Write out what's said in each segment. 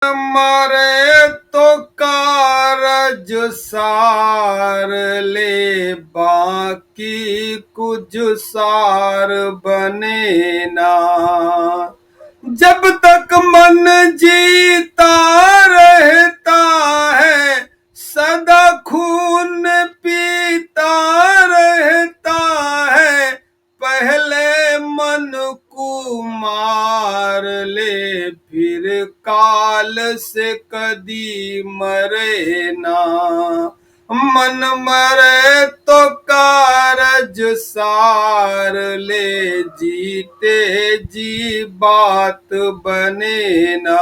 मरे तो कारज सार ले, बाकी कुछ सार बने ना। जब तक मन जीता रहता है, सदा खून पीता रहता है। पहले मन को मार ले, फिर काल से कदी मरे ना। मन मरे तो कारज सार ले, जीते जी बात बने ना।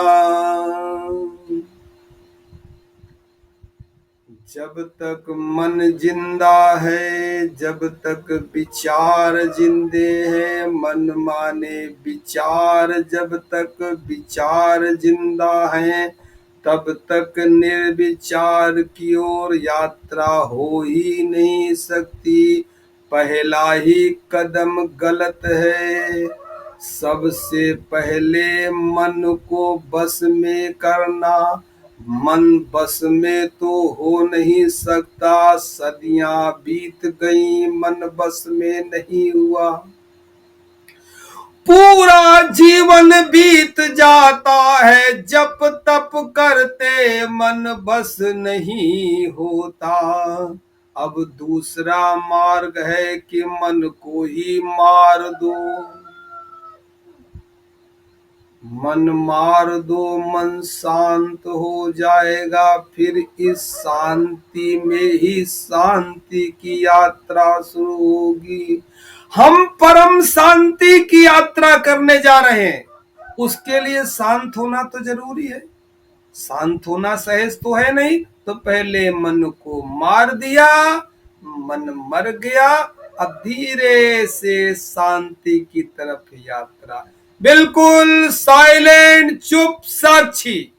जब तक मन जिंदा है, जब तक विचार जिंदे हैं। मन माने विचार, जब तक विचार जिंदा है, तब तक निर्विचार की ओर यात्रा हो ही नहीं सकती। पहला ही कदम गलत है। सबसे पहले मन को बस में करना। मन बस में तो हो नहीं सकता। सदियां बीत गई, मन बस में नहीं हुआ। पूरा जीवन बीत जाता है, जप तप करते मन बस नहीं होता। अब दूसरा मार्ग है कि मन को ही मार दो। मन मार दो, मन शांत हो जाएगा। फिर इस शांति में ही शांति की यात्रा शुरू होगी। हम परम शांति की यात्रा करने जा रहे हैं। उसके लिए शांत होना तो जरूरी है। शांत होना सहज तो है नहीं। तो पहले मन को मार दिया, मन मर गया। अब धीरे से शांति की तरफ यात्रा। बिल्कुल साइलेंट, चुप, साक्षी।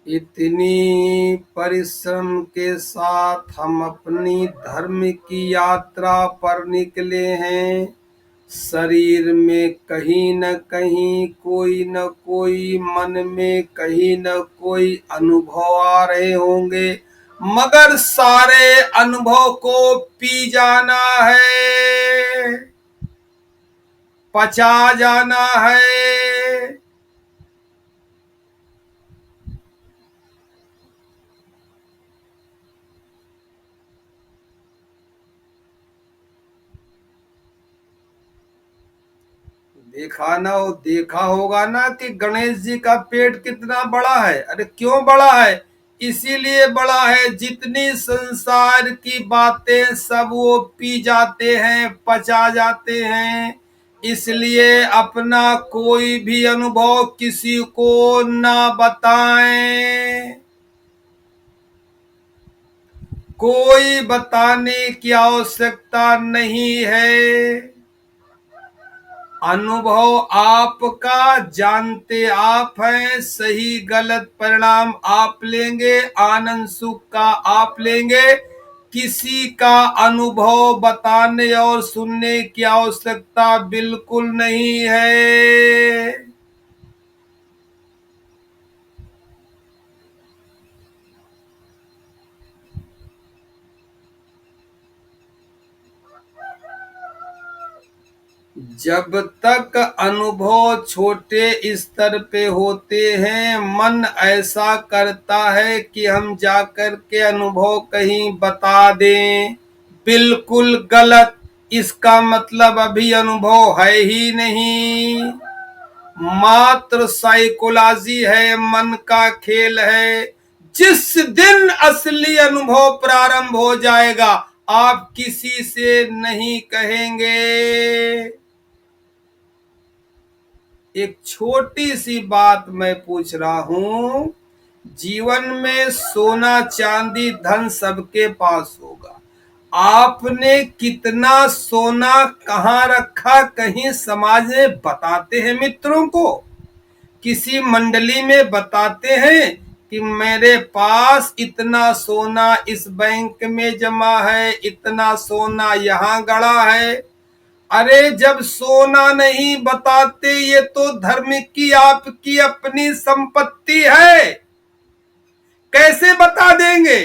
इतनी परिश्रम के साथ हम अपनी धर्म की यात्रा पर निकले हैं। शरीर में कहीं न कहीं कोई न कोई, मन में कहीं न कोई अनुभव आ रहे होंगे, मगर सारे अनुभव को पी जाना है, पचा जाना है। देखा होगा ना कि गणेश जी का पेट कितना बड़ा है। अरे क्यों बड़ा है? इसीलिए बड़ा है, जितनी संसार की बातें सब वो पी जाते हैं, पचा जाते हैं। इसलिए अपना कोई भी अनुभव किसी को ना बताएं। कोई बताने की आवश्यकता नहीं है। अनुभव आपका, जानते आप हैं। सही गलत परिणाम आप लेंगे, आनंद सुख का आप लेंगे। किसी का अनुभव बताने और सुनने की आवश्यकता बिल्कुल नहीं है। जब तक अनुभव छोटे स्तर पे होते हैं, मन ऐसा करता है कि हम जाकर के अनुभव कहीं बता दें। बिल्कुल गलत। इसका मतलब अभी अनुभव है ही नहीं, मात्र साइकोलॉजी है, मन का खेल है। जिस दिन असली अनुभव प्रारंभ हो जाएगा, आप किसी से नहीं कहेंगे। एक छोटी सी बात मैं पूछ रहा हूं, जीवन में सोना चांदी धन सबके पास होगा, आपने कितना सोना कहाँ रखा, कहीं समाज में बताते हैं मित्रों को, किसी मंडली में बताते हैं कि मेरे पास इतना सोना इस बैंक में जमा है, इतना सोना यहाँ गड़ा है। अरे जब सोना नहीं बताते, ये तो धर्म की आपकी अपनी संपत्ति है, कैसे बता देंगे।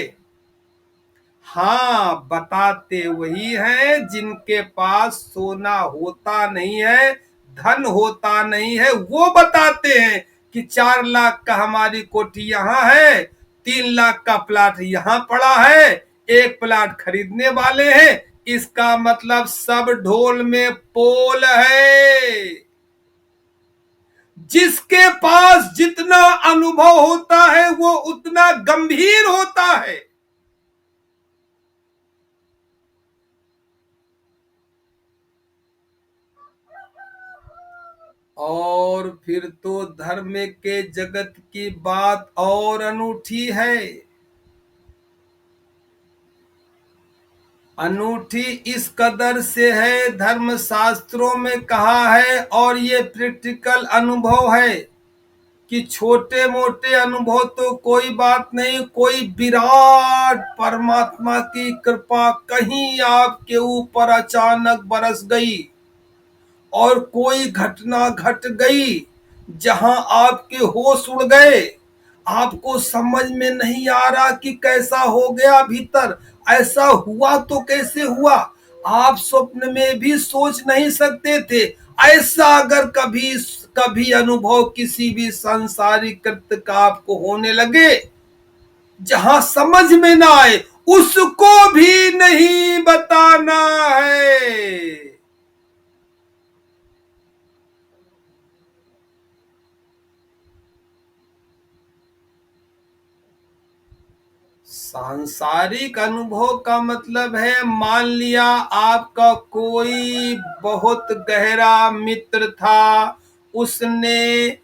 हाँ, बताते वही हैं जिनके पास सोना होता नहीं है, धन होता नहीं है, वो बताते हैं कि 4 लाख का हमारी कोठी यहाँ है, 3 लाख का प्लाट यहाँ पड़ा है, एक प्लाट खरीदने वाले हैं, इसका मतलब सब ढोल में पोल है। जिसके पास जितना अनुभव होता है वो उतना गंभीर होता है। और फिर तो धर्म के जगत की बात और अनूठी है। अनूठी इस कदर से है, धर्म शास्त्रों में कहा है, और ये प्रैक्टिकल अनुभव है कि छोटे मोटे अनुभव तो कोई बात नहीं, कोई विराट परमात्मा की कृपा कहीं आपके ऊपर अचानक बरस गई और कोई घटना घट गई जहां आपके होश उड़ गए, आपको समझ में नहीं आ रहा कि कैसा हो गया भीतर, ऐसा हुआ तो कैसे हुआ, आप स्वप्न में भी सोच नहीं सकते थे। ऐसा अगर कभी कभी अनुभव किसी भी सांसारिक कृत्य का आपको होने लगे जहां समझ में ना आए, उसको भी नहीं बताना है। सांसारिक अनुभव का मतलब है, मान लिया आपका कोई बहुत गहरा मित्र था, उसने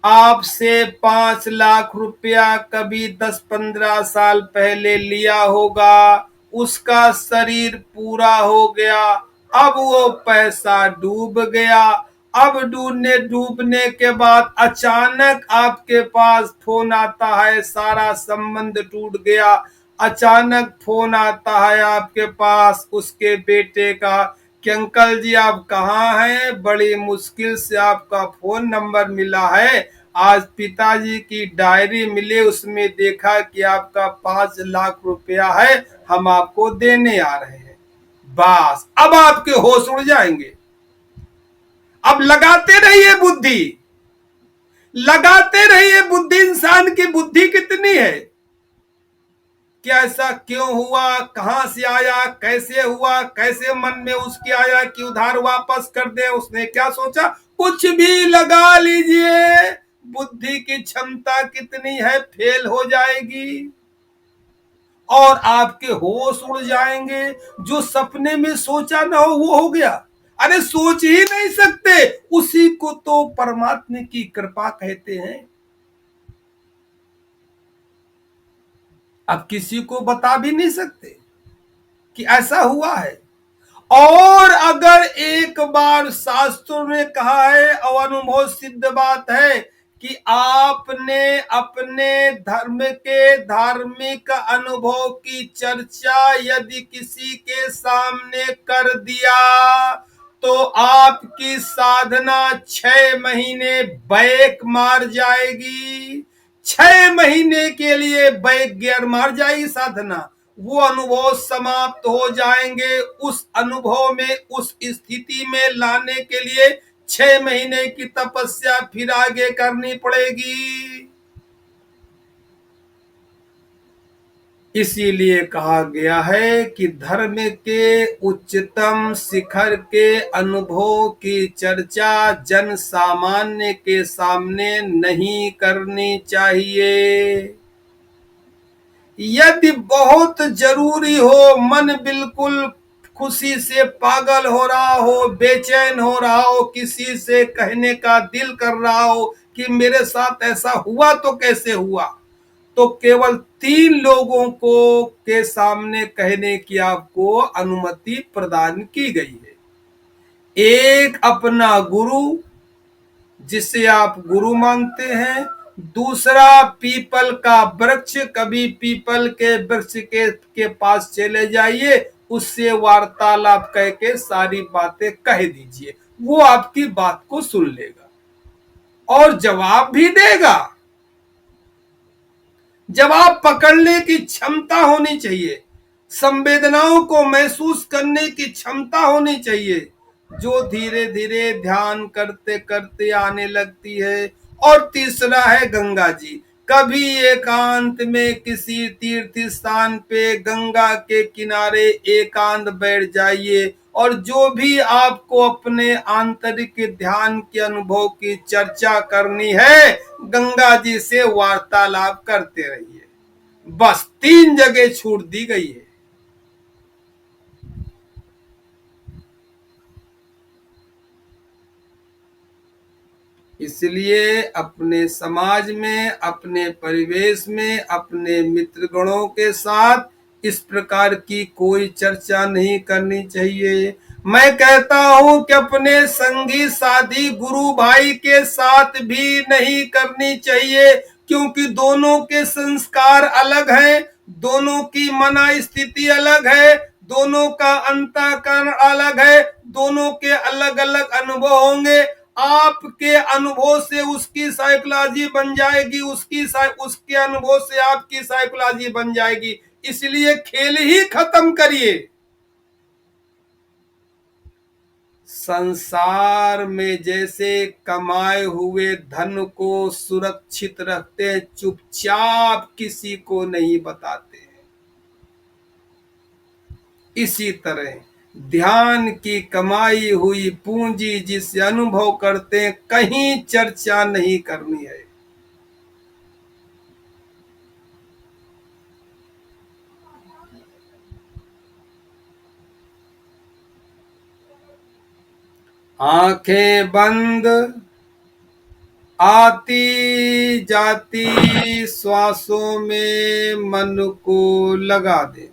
आपसे 5 लाख रुपया कभी 10-15 साल पहले लिया होगा, उसका शरीर पूरा हो गया, अब वो पैसा डूब गया। अब डूबने के बाद अचानक आपके पास फोन आता है, सारा संबंध टूट गया। अचानक फोन आता है आपके पास उसके बेटे का कि अंकल जी आप कहाँ हैं, बड़ी मुश्किल से आपका फोन नंबर मिला है, आज पिताजी की डायरी मिले, उसमें देखा कि आपका 5 लाख रुपया है, हम आपको देने आ रहे हैं। बस अब आपके होश उड़ जाएंगे। अब लगाते रहिए बुद्धि, लगाते रहिए बुद्धि। इंसान की बुद्धि कितनी है कि ऐसा क्यों हुआ, कहां से आया, कैसे हुआ, कैसे मन में उसके आया कि उधार वापस कर दे, उसने क्या सोचा, कुछ भी लगा लीजिए, बुद्धि की क्षमता कितनी है, फेल हो जाएगी और आपके होश उड़ जाएंगे। जो सपने में सोचा ना हो वो हो गया, अरे सोच ही नहीं सकते, उसी को तो परमात्मा की कृपा कहते हैं। अब किसी को बता भी नहीं सकते कि ऐसा हुआ है। और अगर एक बार शास्त्रों ने कहा है और अनुभव सिद्ध बात है कि आपने अपने धर्म के धार्मिक अनुभव की चर्चा यदि किसी के सामने कर दिया तो आपकी साधना 6 महीने बैक मार जाएगी। 6 महीने के लिए बैक गियर मार जाएगी साधना, वो अनुभव समाप्त हो जाएंगे। उस अनुभव में, उस स्थिति में लाने के लिए 6 महीने की तपस्या फिर आगे करनी पड़ेगी। इसीलिए कहा गया है कि धर्म के उच्चतम शिखर के अनुभव की चर्चा जन सामान्य के सामने नहीं करनी चाहिए। यदि बहुत जरूरी हो, मन बिल्कुल खुशी से पागल हो रहा हो, बेचैन हो रहा हो, किसी से कहने का दिल कर रहा हो कि मेरे साथ ऐसा हुआ तो कैसे हुआ, तो केवल 3 लोगों को के सामने कहने की आपको अनुमति प्रदान की गई है। एक अपना गुरु, जिसे आप गुरु मानते हैं। दूसरा पीपल का वृक्ष, कभी पीपल के वृक्ष के पास चले जाइए, उससे वार्तालाप करके सारी बातें कह दीजिए, वो आपकी बात को सुन लेगा और जवाब भी देगा। जवाब पकड़ने की क्षमता होनी चाहिए, संवेदनाओं को महसूस करने की क्षमता होनी चाहिए, जो धीरे धीरे ध्यान करते करते आने लगती है। और तीसरा है गंगा जी। कभी एकांत में किसी तीर्थ स्थान पे गंगा के किनारे एकांत बैठ जाइए और जो भी आपको अपने आंतरिक ध्यान के अनुभव की चर्चा करनी है, गंगा जी से वार्तालाप करते रहिए। बस 3 जगह छूट दी गई है। इसलिए अपने समाज में, अपने परिवेश में, अपने मित्रगणों के साथ इस प्रकार की कोई चर्चा नहीं करनी चाहिए। मैं कहता हूं कि अपने संगी साथी गुरु भाई के साथ भी नहीं करनी चाहिए, क्योंकि दोनों के संस्कार अलग हैं, दोनों की मना स्थिति अलग है, दोनों का अंतःकरण अलग है, दोनों के अलग अलग अनुभव होंगे। आपके अनुभव से उसकी साइकोलॉजी बन जाएगी, उसके अनुभव से आपकी साइकोलॉजी बन जाएगी। इसलिए खेल ही खत्म करिए। संसार में जैसे कमाए हुए धन को सुरक्षित रखते हैं, चुपचाप किसी को नहीं बताते हैं, इसी तरह ध्यान की कमाई हुई पूंजी जिसे अनुभव करते हैं, कहीं चर्चा नहीं करनी है। आंखें बंद, आती जाती श्वासों में मन को लगा दे।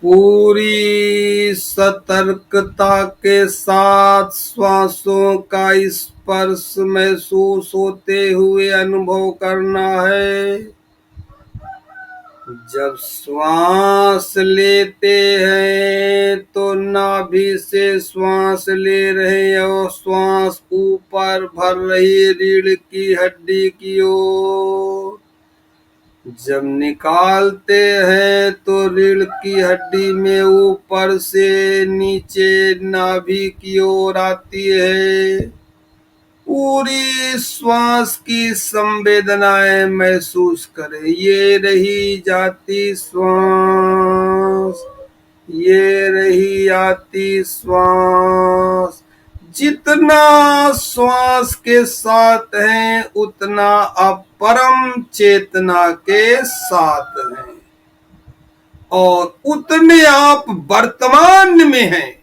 पूरी सतर्कता के साथ श्वासों का स्पर्श महसूस होते हुए अनुभव करना है। जब श्वास लेते हैं तो नाभि से श्वास ले रहे और श्वास ऊपर भर रही रीढ़ की हड्डी की ओर। जब निकालते हैं तो रीढ़ की हड्डी में ऊपर से नीचे नाभि की ओर आती है। पूरी श्वास की संवेदनाएं महसूस करें। ये रही जाती श्वास, ये रही आती श्वास। जितना श्वास के साथ हैं उतना आप परम चेतना के साथ हैं और उतने आप वर्तमान में हैं।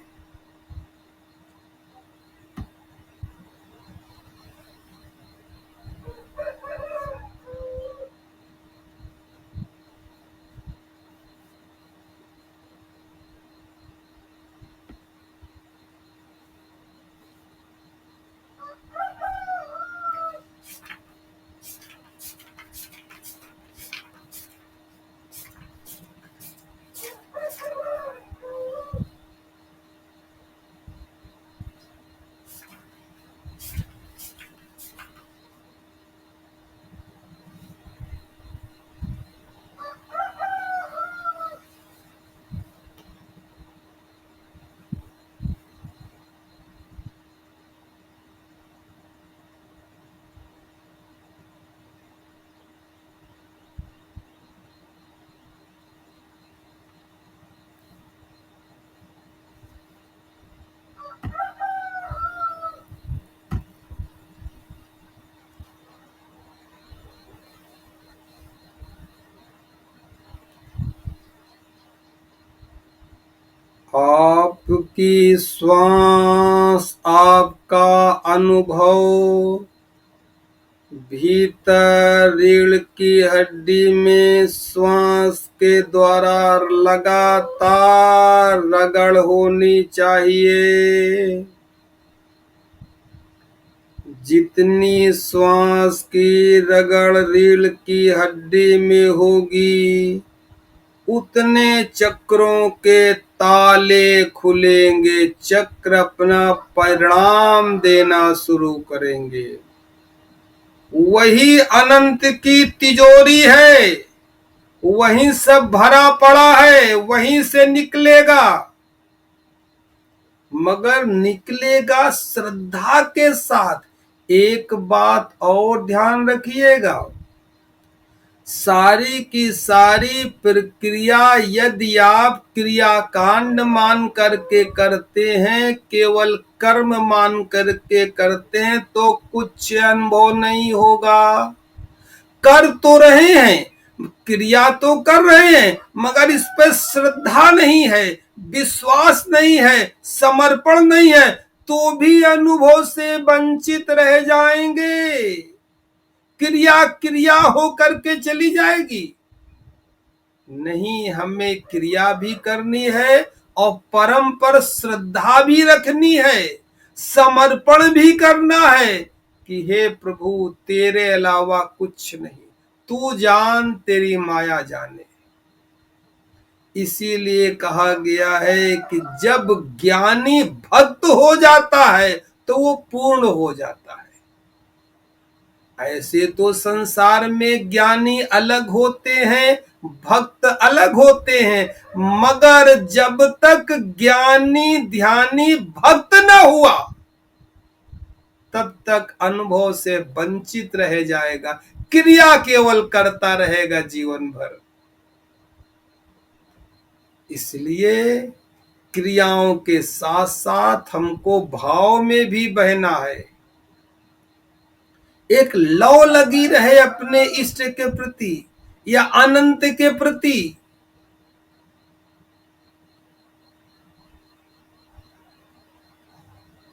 आपकी श्वास, आपका अनुभव भीतर रीढ़ की हड्डी में श्वास के द्वारा लगातार रगड़ होनी चाहिए। जितनी श्वास की रगड़ रीढ़ की हड्डी में होगी उतने चक्रों के ताले खुलेंगे, चक्र अपना परिणाम देना शुरू करेंगे। वही अनंत की तिजोरी है, वहीं सब भरा पड़ा है, वहीं से निकलेगा, मगर निकलेगा श्रद्धा के साथ। एक बात और ध्यान रखिएगा, सारी की सारी प्रक्रिया यदि आप क्रियाकांड मान करके करते हैं, केवल कर्म मान करके करते हैं तो कुछ अनुभव नहीं होगा। कर तो रहे हैं, क्रिया तो कर रहे हैं, मगर इस पर श्रद्धा नहीं है, विश्वास नहीं है, समर्पण नहीं है, तो भी अनुभव से वंचित रह जाएंगे। क्रिया क्रिया हो करके चली जाएगी। नहीं, हमें क्रिया भी करनी है और परम पर श्रद्धा भी रखनी है, समर्पण भी करना है कि हे प्रभु तेरे अलावा कुछ नहीं, तू जान तेरी माया जाने। इसीलिए कहा गया है कि जब ज्ञानी भक्त हो जाता है तो वो पूर्ण हो जाता है। ऐसे तो संसार में ज्ञानी अलग होते हैं, भक्त अलग होते हैं, मगर जब तक ज्ञानी ध्यानी भक्त न हुआ तब तक अनुभव से वंचित रह जाएगा, क्रिया केवल करता रहेगा जीवन भर। इसलिए क्रियाओं के साथ साथ हमको भाव में भी बहना है। एक लौ लगी रहे अपने इष्ट के प्रति या अनंत के प्रति।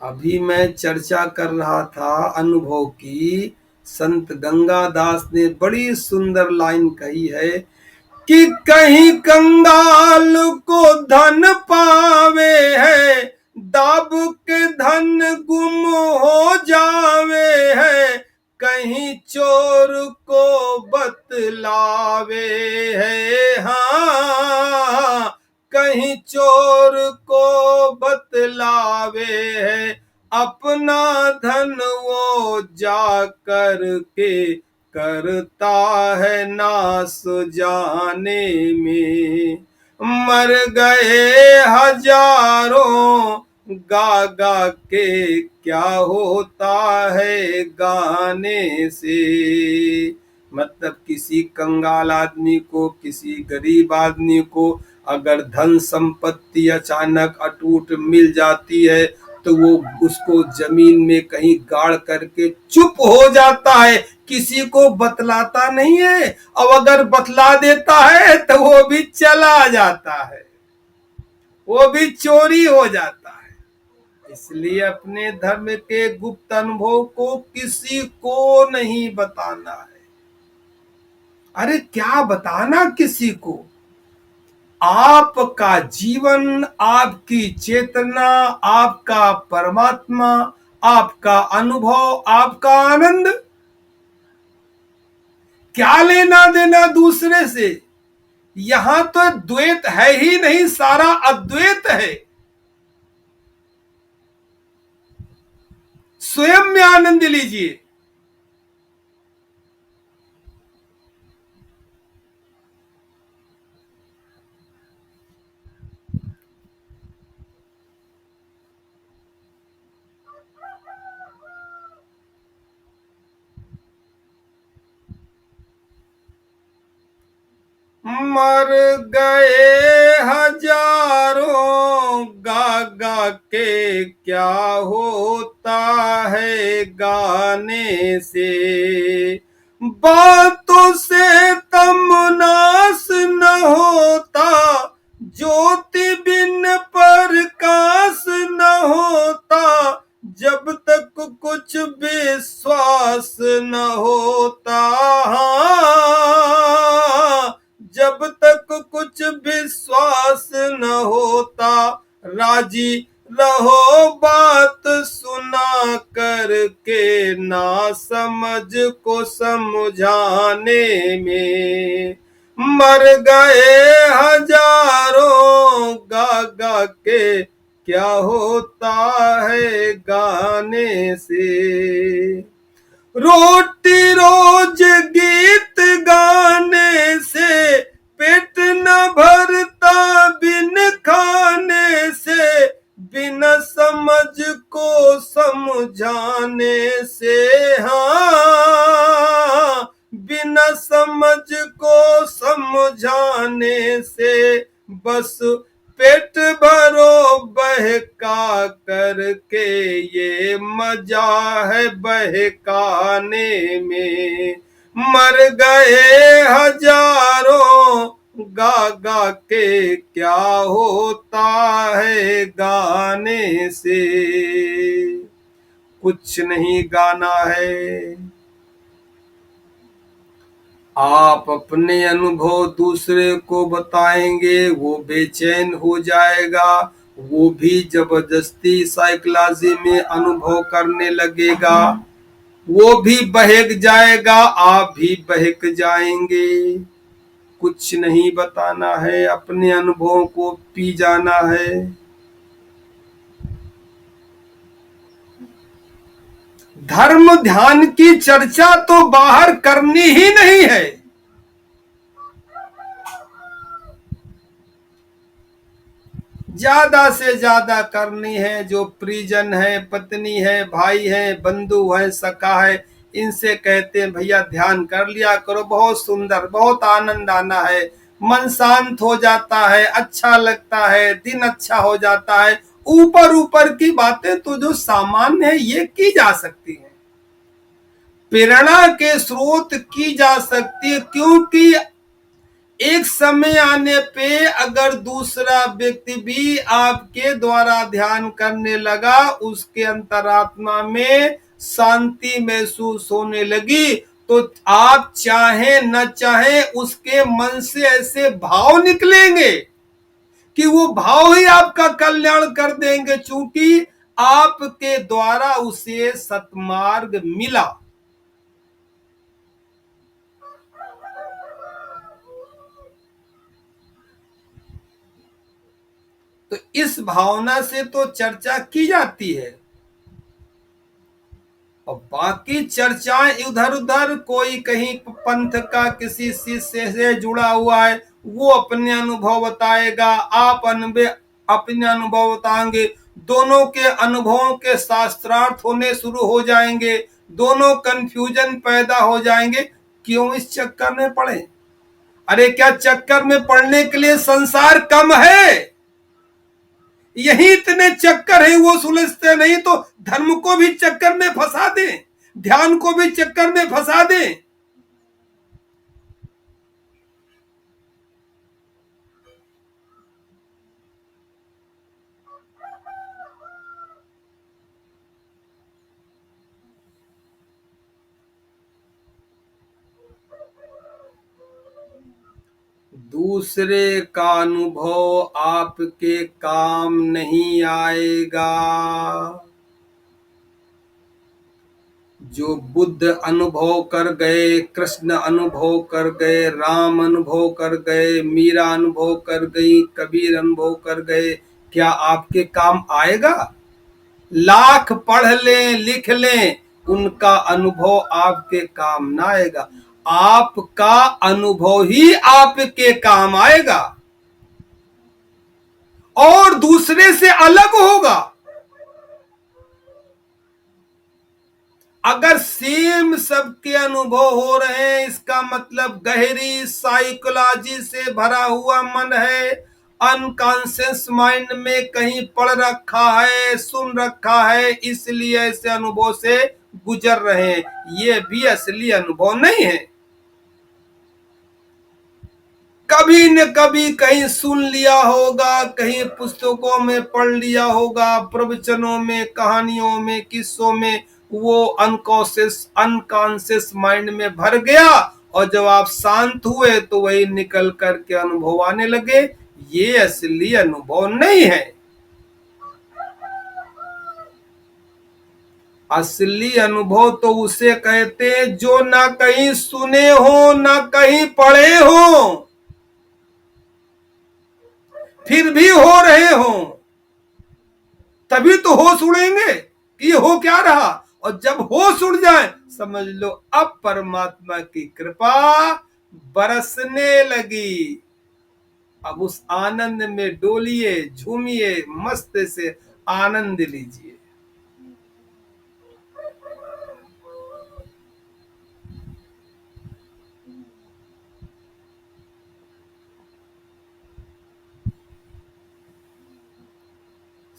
अभी मैं चर्चा कर रहा था अनुभव की, संत गंगादास ने बड़ी सुंदर लाइन कही है कि कहीं कंगाल को धन पावे है, दाब के धन गुम हो जावे है, कहीं चोर को बतलावे है, हाँ कहीं चोर को बतलावे है, अपना धन वो जा कर के करता है नाश जाने में। मर गए हजारों गा गा के, क्या होता है गाने से। मतलब किसी कंगाल आदमी को, किसी गरीब आदमी को अगर धन संपत्ति अचानक अटूट मिल जाती है तो वो उसको जमीन में कहीं गाड़ करके चुप हो जाता है, किसी को बतलाता नहीं है, और अगर बतला देता है तो वो भी चला जाता है, वो भी चोरी हो जाता है। इसलिए अपने धर्म के गुप्त अनुभव को किसी को नहीं बताना है। अरे क्या बताना किसी को, आपका जीवन, आपकी चेतना, आपका परमात्मा, आपका अनुभव, आपका आनंद, क्या लेना देना दूसरे से। यहां तो द्वैत है ही नहीं, सारा अद्वैत है। स्वयं में आनंद लीजिए। मर गए हजारों गा गा के, क्या होता है गाने से। बातों से तमनास न होता, ज्योति बिन प्रकाश न होता, जब तक कुछ विश्वास न होता, हाँ जब तक कुछ विश्वास न होता। राजी रहो बात सुना करके, ना समझ को समझाने में। मर गए हजारों गा गा के, क्या होता है गाने से। रोटी रोज गीत गाने से, पेट न भरता बिन खाने से, बिना समझ को समझाने से, हाँ बिना समझ को समझाने से। बस पेट भरो बहका करके, ये मजा है बहकाने में। मर गए हजारों गा गा के, क्या होता है गाने से। कुछ नहीं गाना है, आप अपने अनुभव दूसरे को बताएंगे, वो बेचैन हो जाएगा, वो भी जबरदस्ती साइकोलॉजी में अनुभव करने लगेगा, वो भी बहक जाएगा, आप भी बहक जाएंगे। कुछ नहीं बताना है, अपने अनुभवों को पी जाना है। धर्म ध्यान की चर्चा तो बाहर करनी ही नहीं है। ज्यादा से ज्यादा करनी है, जो परिजन है, पत्नी है, भाई है, बंधु है, सखा है, इनसे कहते हैं भैया ध्यान कर लिया करो, बहुत सुंदर, बहुत आनंद आना है, मन शांत हो जाता है, अच्छा लगता है, दिन अच्छा हो जाता है। ऊपर ऊपर की बातें तो जो सामान्य है ये की जा सकती है, प्रेरणा के स्रोत की जा सकती है, क्योंकि एक समय आने पे अगर दूसरा व्यक्ति भी आपके द्वारा ध्यान करने लगा, उसके अंतरात्मा में शांति महसूस होने लगी, तो आप चाहे न चाहे उसके मन से ऐसे भाव निकलेंगे कि वो भाव ही आपका कल्याण कर देंगे, चूंकि आपके द्वारा उसे सतमार्ग मिला। तो इस भावना से तो चर्चा की जाती है, और बाकी चर्चाएं इधर उधर, कोई कहीं पंथ का किसी शिष्य से जुड़ा हुआ है, वो अपने अनुभव बताएगा, आप अपने अनुभव बताएंगे, दोनों के अनुभवों के शास्त्रार्थ होने शुरू हो जाएंगे, दोनों कंफ्यूजन पैदा हो जाएंगे। क्यों इस चक्कर में पड़े? अरे क्या चक्कर में पड़ने के लिए संसार कम है? यही इतने चक्कर है, वो सुलझते नहीं तो धर्म को भी चक्कर में फंसा दे, ध्यान को भी चक्कर में फंसा दे। दूसरे का अनुभव आपके काम नहीं आएगा। जो बुद्ध अनुभव कर गए, कृष्ण अनुभव कर गए, राम अनुभव कर गए, मीरा अनुभव कर गई, कबीर अनुभव कर गए, क्या आपके काम आएगा? लाख पढ़ लें, लिख लें, उनका अनुभव आपके काम ना आएगा। आपका अनुभव ही आपके काम आएगा और दूसरे से अलग होगा। अगर सेम सबके अनुभव हो रहे हैं, इसका मतलब गहरी साइकोलॉजी से भरा हुआ मन है, अनकॉन्शियस माइंड में कहीं पढ़ रखा है, सुन रखा है, इसलिए ऐसे अनुभव से गुजर रहे हैं। ये भी असली अनुभव नहीं है। कभी न कभी कहीं सुन लिया होगा, कहीं पुस्तकों में पढ़ लिया होगा, प्रवचनों में, कहानियों में, किस्सों में, वो अनकॉन्शियस माइंड में भर गया, और जब आप शांत हुए तो वही निकल करके अनुभव आने लगे। ये असली अनुभव नहीं है। असली अनुभव तो उसे कहते हैं जो ना कहीं सुने हो, ना कहीं पढ़े हो, फिर भी हो रहे हो। तभी तो होश उड़ेंगे कि ये हो क्या रहा, और जब होश उड़ जाए समझ लो अब परमात्मा की कृपा बरसने लगी। अब उस आनंद में डोलिए, झूमिए, मस्त से आनंद लीजिए।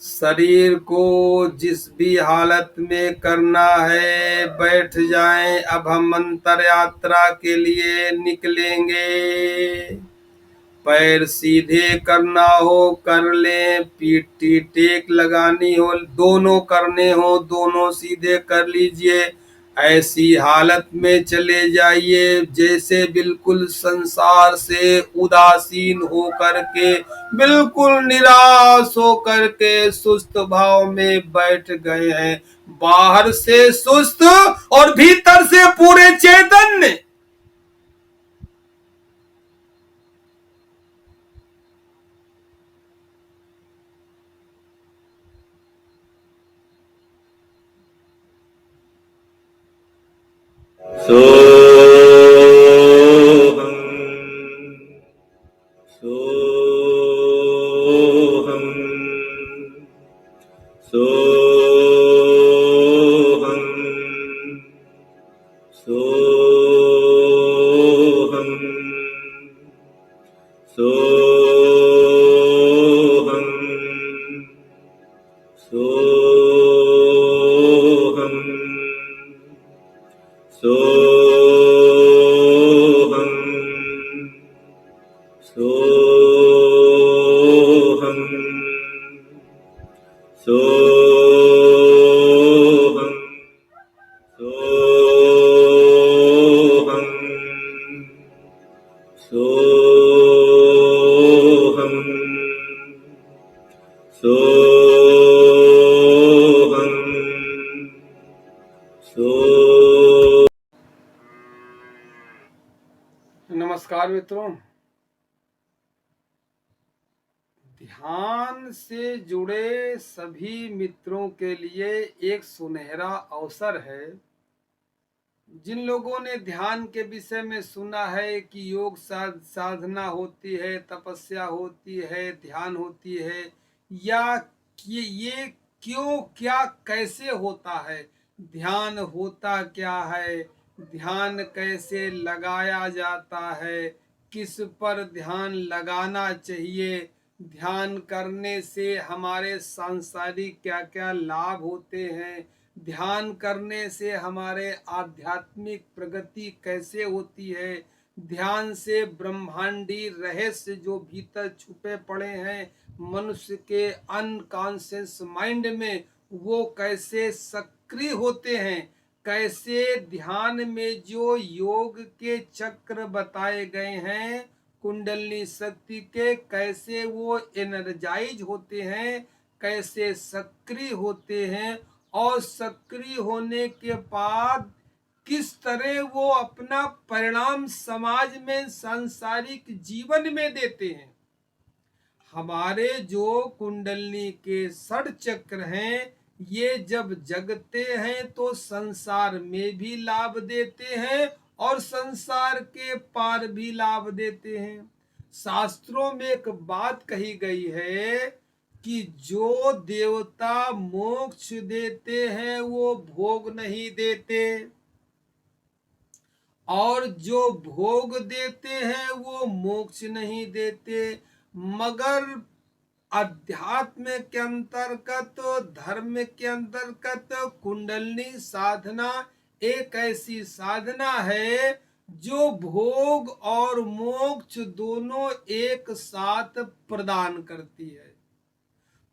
शरीर को जिस भी हालत में करना है बैठ जाएं। अब हम अंतर यात्रा के लिए निकलेंगे। पैर सीधे करना हो कर लें, पीठ टेक लगानी हो, दोनों करने हो दोनों सीधे कर लीजिए। ऐसी हालत में चले जाइए जैसे बिल्कुल संसार से उदासीन हो करके, बिल्कुल निराश हो करके सुस्त भाव में बैठ गए हैं। बाहर से सुस्त और भीतर से पूरे चैतन्य। नमस्कार मित्रों, ध्यान से जुड़े सभी मित्रों के लिए एक सुनहरा अवसर है। जिन लोगों ने ध्यान के विषय में सुना है कि योग साधना होती है, तपस्या होती है, ध्यान होती है, या कि ये क्यों, क्या, कैसे होता है, ध्यान होता क्या है, ध्यान कैसे लगाया जाता है, किस पर ध्यान लगाना चाहिए, ध्यान करने से हमारे सांसारिक क्या क्या लाभ होते हैं, ध्यान करने से हमारे आध्यात्मिक प्रगति कैसे होती है, ध्यान से ब्रह्मांडी रहस्य जो भीतर छुपे पड़े हैं मनुष्य के अनकॉन्शियस माइंड में, वो कैसे सक्रिय होते हैं, कैसे ध्यान में जो योग के चक्र बताए गए हैं कुंडलिनी शक्ति के, कैसे वो एनर्जाइज होते हैं, कैसे सक्रिय होते हैं, और सक्रिय होने के बाद किस तरह वो अपना परिणाम समाज में, सांसारिक जीवन में देते हैं। हमारे जो कुंडलिनी के षड चक्र हैं, ये जब जगते हैं तो संसार में भी लाभ देते हैं और संसार के पार भी लाभ देते हैं। शास्त्रों में एक बात कही गई है कि जो देवता मोक्ष देते हैं वो भोग नहीं देते, और जो भोग देते हैं वो मोक्ष नहीं देते। मगर अध्यात्म के अंतर्गत, धर्म के अंतर्गत कुंडलिनी साधना एक ऐसी साधना है जो भोग और मोक्ष दोनों एक साथ प्रदान करती है।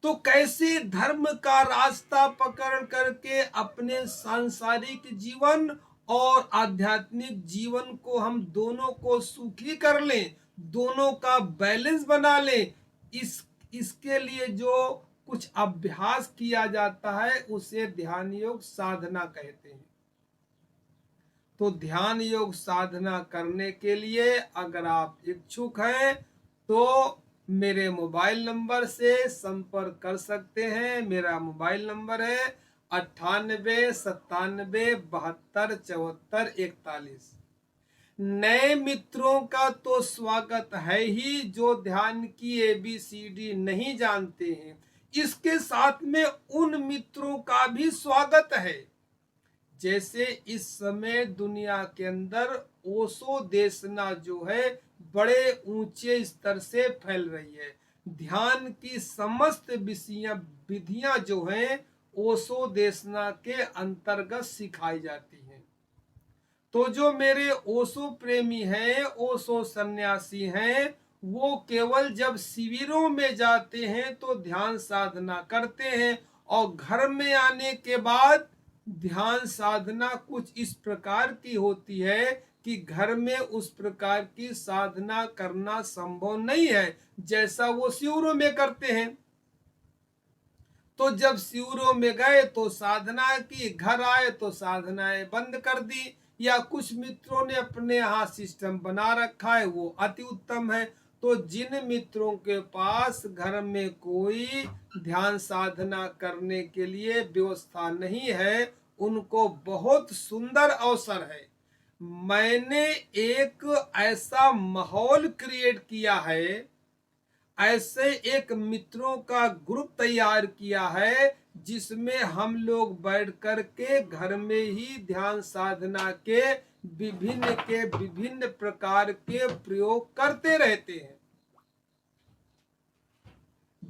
तो कैसे धर्म का रास्ता पकड़ करके अपने सांसारिक जीवन और आध्यात्मिक जीवन को हम दोनों को सुखी कर लें, दोनों का बैलेंस बना लें, इसके लिए जो कुछ अभ्यास किया जाता है उसे ध्यान योग साधना कहते हैं। तो ध्यान योग साधना करने के लिए अगर आप इच्छुक हैं तो मेरे मोबाइल नंबर से संपर्क कर सकते हैं। मेरा मोबाइल नंबर है 9897727441। नए मित्रों का तो स्वागत है ही जो ध्यान की ABCD नहीं जानते हैं, इसके साथ में उन मित्रों का भी स्वागत है। जैसे इस समय दुनिया के अंदर ओशो देशना जो है बड़े ऊंचे स्तर से फैल रही है। ध्यान की समस्त विधियां जो हैं ओशो देशना के अंतर्गत सिखाई जाती हैं। तो जो मेरे ओशो प्रेमी हैं, ओशो सन्यासी हैं, वो केवल जब शिविरों में जाते हैं तो ध्यान साधना करते हैं, और घर में आने के बाद ध्यान साधना कुछ इस प्रकार की होती है कि घर में उस प्रकार की साधना करना संभव नहीं है जैसा वो शिविरों में करते हैं। तो जब शिविरों में गए तो साधना की, घर आए तो साधनाएं बंद कर दी, या कुछ मित्रों ने अपने यहाँ सिस्टम बना रखा है, वो अति उत्तम है। तो जिन मित्रों के पास घर में कोई ध्यान साधना करने के लिए व्यवस्था नहीं है, उनको बहुत सुंदर अवसर है। मैंने एक ऐसा माहौल क्रिएट किया है, ऐसे एक मित्रों का ग्रुप तैयार किया है जिसमें हम लोग बैठ कर के घर में ही ध्यान साधना के विभिन्न प्रकार के प्रयोग करते रहते हैं।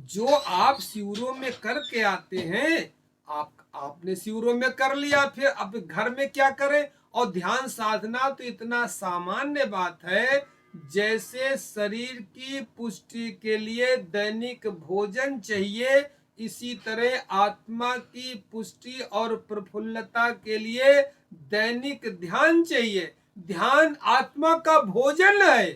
जो आप शिविरों में करके आते हैं, आपने शिविरों में कर लिया, फिर अब घर में क्या करें। और ध्यान साधना तो इतना सामान्य बात है, जैसे शरीर की पुष्टि के लिए दैनिक भोजन चाहिए, इसी तरह आत्मा की पुष्टि और प्रफुल्लता के लिए दैनिक ध्यान चाहिए। ध्यान आत्मा का भोजन है।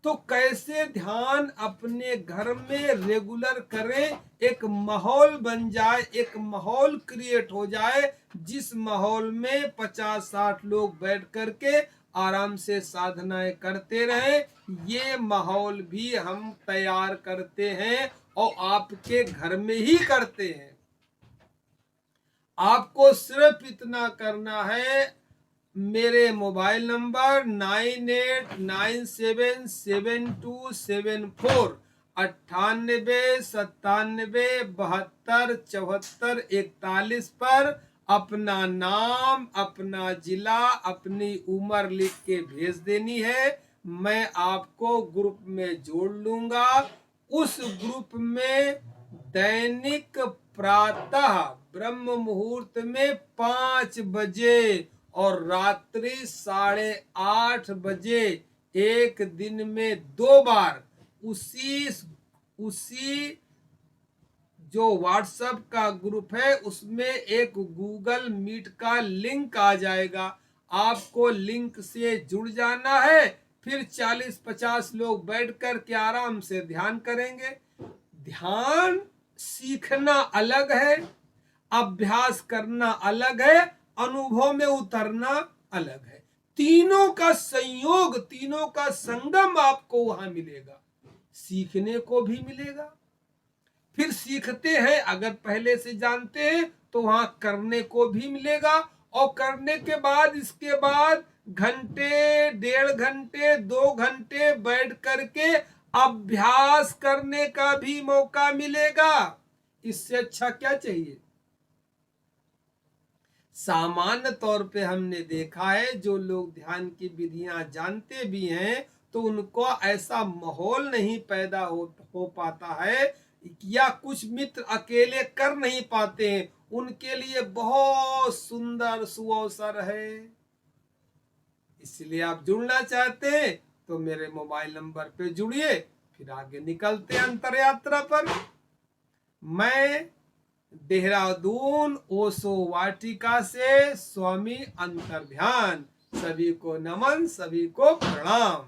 तो कैसे ध्यान अपने घर में रेगुलर करें, एक माहौल बन जाए, एक माहौल क्रिएट हो जाए जिस माहौल में 50-60 लोग बैठ करके आराम से साधनाएं करते रहें। ये माहौल भी हम तैयार करते हैं और आपके घर में ही करते हैं। आपको सिर्फ इतना करना है, मेरे मोबाइल नंबर 98977274 पर अपना नाम, अपना जिला, अपनी उम्र लिख के भेज देनी है। मैं आपको ग्रुप में जोड़ लूंगा। उस ग्रुप में दैनिक प्रातः ब्रह्म मुहूर्त में 5 बजे और रात्रि 8:30 बजे एक दिन में 2 बार उसी जो व्हाट्सएप का ग्रुप है उसमें एक गूगल मीट का लिंक आ जाएगा। आपको लिंक से जुड़ जाना है। फिर 40-50 लोग बैठ कर के आराम से ध्यान करेंगे। ध्यान सीखना अलग है, अभ्यास करना अलग है, अनुभव में उतरना अलग है। तीनों का संयोग, तीनों का संगम आपको वहां मिलेगा। सीखने को भी मिलेगा, फिर सीखते हैं, अगर पहले से जानते हैं तो वहां करने को भी मिलेगा। और करने के बाद इसके बाद घंटे, 1.5 घंटे, 2 घंटे बैठ करके अभ्यास करने का भी मौका मिलेगा। इससे अच्छा क्या चाहिए। सामान्य तौर पे हमने देखा है जो लोग ध्यान की विधियां जानते भी हैं तो उनको ऐसा माहौल नहीं पैदा हो पाता है, या कुछ मित्र अकेले कर नहीं पाते हैं। उनके लिए बहुत सुंदर सुअवसर है। इसलिए आप जुड़ना चाहते हैं तो मेरे मोबाइल नंबर पे जुड़िए। फिर आगे निकलते हैं अंतर यात्रा पर। मैं देहरादून ओशो वाटिका से स्वामी अंतर्ध्यान। सभी को नमन, सभी को प्रणाम।